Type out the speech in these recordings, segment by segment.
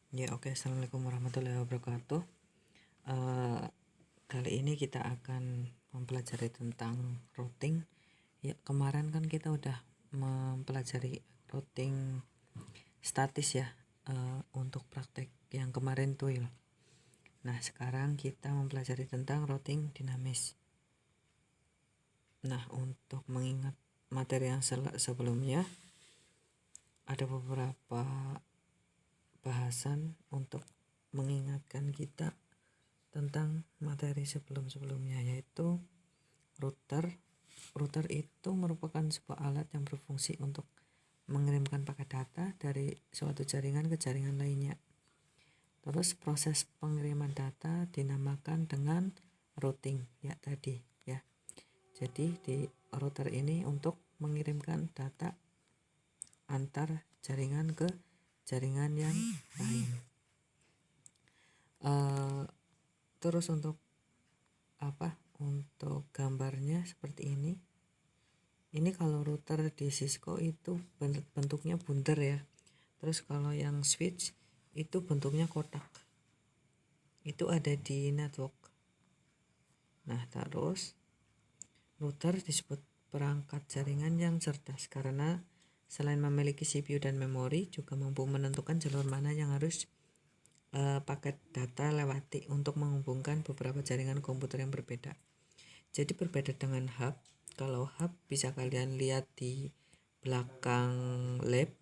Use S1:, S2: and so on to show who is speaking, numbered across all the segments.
S1: Ya, oke. Assalamualaikum warahmatullahi wabarakatuh. Eh, Kali ini kita akan mempelajari tentang routing. Ya, kemarin kan kita udah mempelajari routing statis ya, untuk praktek yang kemarin tuh. Nah, sekarang kita mempelajari tentang routing dinamis. Nah, untuk mengingat materi yang sebelumnya, ada beberapa bahasan untuk mengingatkan kita tentang materi sebelum-sebelumnya, yaitu router. Router itu merupakan sebuah alat yang berfungsi untuk mengirimkan paket data dari suatu jaringan ke jaringan lainnya. Terus proses pengiriman data dinamakan dengan routing ya tadi ya. Jadi di router ini untuk mengirimkan data antar jaringan ke jaringan yang lain. Terus untuk gambarnya seperti ini. Ini kalau router di Cisco itu bentuknya bundar ya. Terus kalau yang switch itu bentuknya kotak. Itu ada di network. Nah, terus router disebut perangkat jaringan yang cerdas karena selain memiliki CPU dan memori, juga mampu menentukan jalur mana yang harus paket data lewati untuk menghubungkan beberapa jaringan komputer yang berbeda. Jadi berbeda dengan hub. Kalau hub bisa kalian lihat di belakang lab,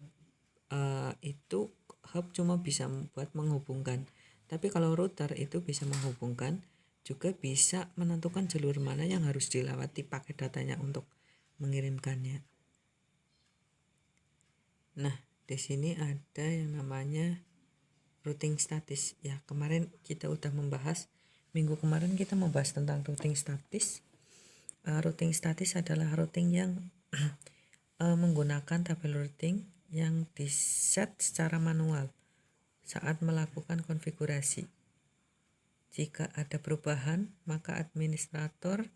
S1: itu hub cuma bisa buat menghubungkan. Tapi kalau router itu bisa menghubungkan, juga bisa menentukan jalur mana yang harus dilewati paket datanya untuk mengirimkannya. Nah, di sini ada yang namanya routing statis. Ya, kemarin kita udah membahas, minggu kemarin kita membahas tentang routing statis. Routing statis adalah routing yang menggunakan tabel routing yang diset secara manual saat melakukan konfigurasi. Jika ada perubahan, maka administrator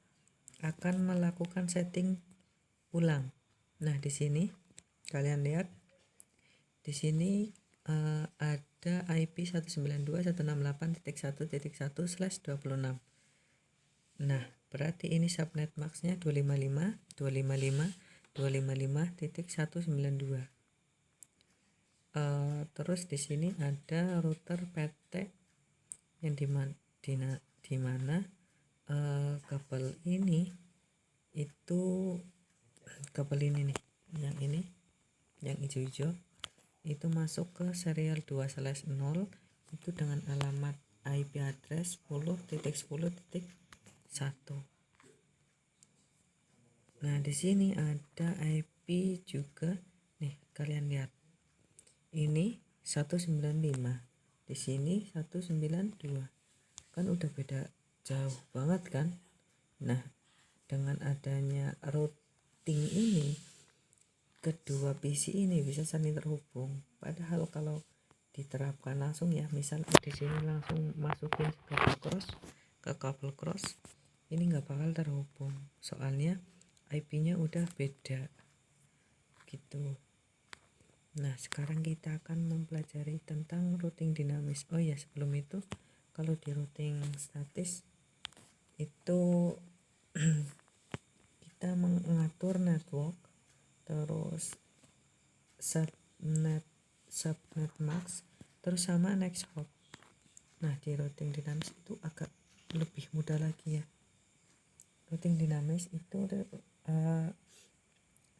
S1: akan melakukan setting ulang. Nah, di sini kalian lihat, di sini ada IP 192.168.1.1/26. Nah, berarti ini subnet max-nya 255.255.192. Terus di sini ada router PT yang di mana kabel ini itu kabel ini nih, yang hijau-hijau itu masuk ke serial 2/0 itu dengan alamat IP address 10.10.1. Nah, di sini ada IP juga nih, kalian lihat. Ini 195. Di sini 192. Kan udah beda jauh banget kan? Nah, dengan adanya routing ini, kedua PC ini bisa saling terhubung. Padahal kalau diterapkan langsung ya, misal di sini langsung masukin ke kabel cross, ini nggak bakal terhubung. Soalnya IP-nya udah beda gitu. Nah, sekarang kita akan mempelajari tentang routing dinamis. Oh ya, sebelum itu, kalau di routing statis itu kita mengatur network, terus subnet max, terus sama next hop. Nah, di routing dinamis itu agak lebih mudah lagi ya. Routing dinamis itu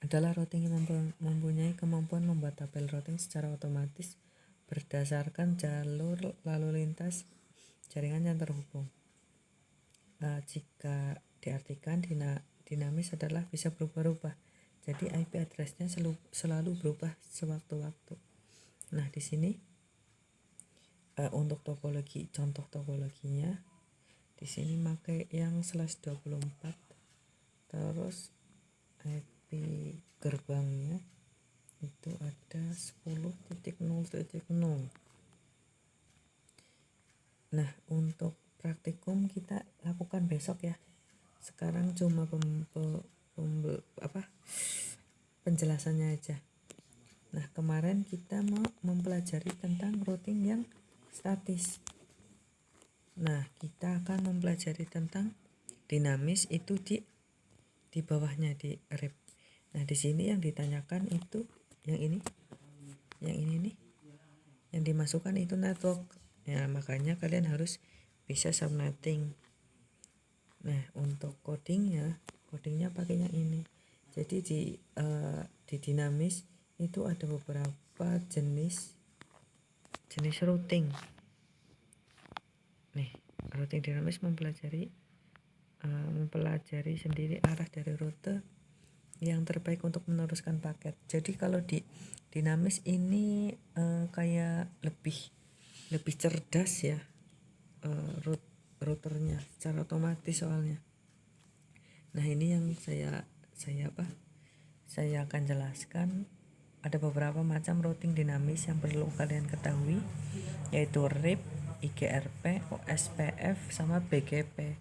S1: adalah routing yang mempunyai kemampuan membuat tabel routing secara otomatis berdasarkan jalur lalu lintas jaringan yang terhubung. Jika diartikan dinamis adalah bisa berubah-ubah, jadi IP address-nya selalu berubah sewaktu-waktu. Nah, di sini untuk topologi, contoh topologinya di sini pakai yang /24, terus IP gerbangnya itu ada 10.0.0. Nah, untuk praktikum kita lakukan besok ya. Sekarang cuma penjelasannya aja. Nah, kemarin kita mau mempelajari tentang routing yang statis. Nah, kita akan mempelajari tentang dinamis itu di bawahnya di rep. Nah, di sini yang ditanyakan itu yang ini nih, yang dimasukkan itu network. Ya, makanya kalian harus bisa subnetting. Nah, untuk codingnya pakai yang ini. Jadi di dinamis itu ada beberapa jenis routing. Nih, routing dinamis mempelajari sendiri arah dari rute yang terbaik untuk meneruskan paket. Jadi kalau di dinamis ini kayak lebih cerdas ya, routernya secara otomatis soalnya. Nah, ini yang saya akan jelaskan. Ada beberapa macam routing dinamis yang perlu kalian ketahui, yaitu RIP, IGRP, OSPF, sama BGP.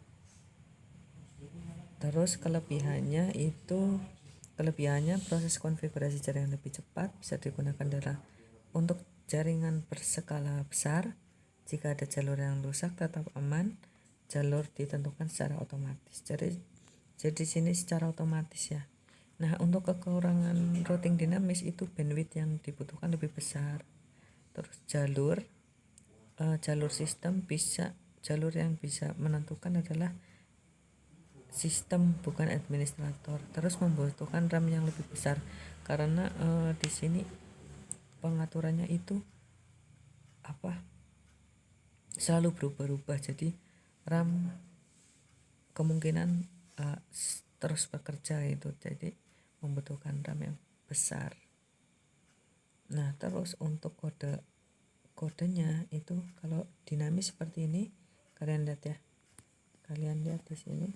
S1: Terus kelebihannya proses konfigurasi jaringan lebih cepat, bisa digunakan untuk jaringan berskala besar. Jika ada jalur yang rusak tetap aman, jalur ditentukan secara otomatis. Jadi sini secara otomatis ya. Nah, untuk kekurangan routing dinamis itu bandwidth yang dibutuhkan lebih besar. Terus jalur sistem jalur yang bisa menentukan adalah sistem bukan administrator. Terus membutuhkan RAM yang lebih besar karena di sini pengaturannya itu selalu berubah-ubah. Jadi RAM kemungkinan terus bekerja itu, jadi membutuhkan RAM yang besar. Nah, terus untuk kodenya itu kalau dinamis seperti ini, kalian lihat di sini.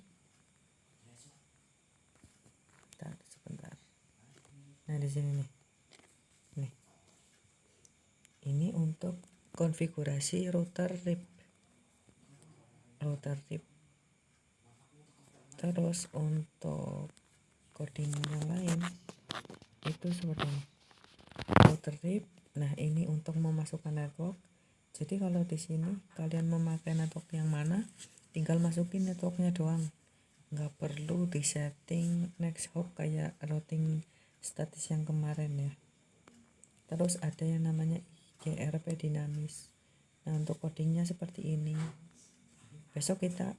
S1: Sebentar. Nah, di sini nih. Ini untuk konfigurasi router RIP. Terus untuk coding yang lain itu seperti ini. Router RIP. Nah, ini untuk memasukkan network. Jadi kalau di sini kalian memakai network yang mana, tinggal masukin networknya doang. Nggak perlu disetting next hop kayak routing statis yang kemarin ya. Terus ada yang namanya IGRP dinamis. Nah, untuk codingnya seperti ini. Besok kita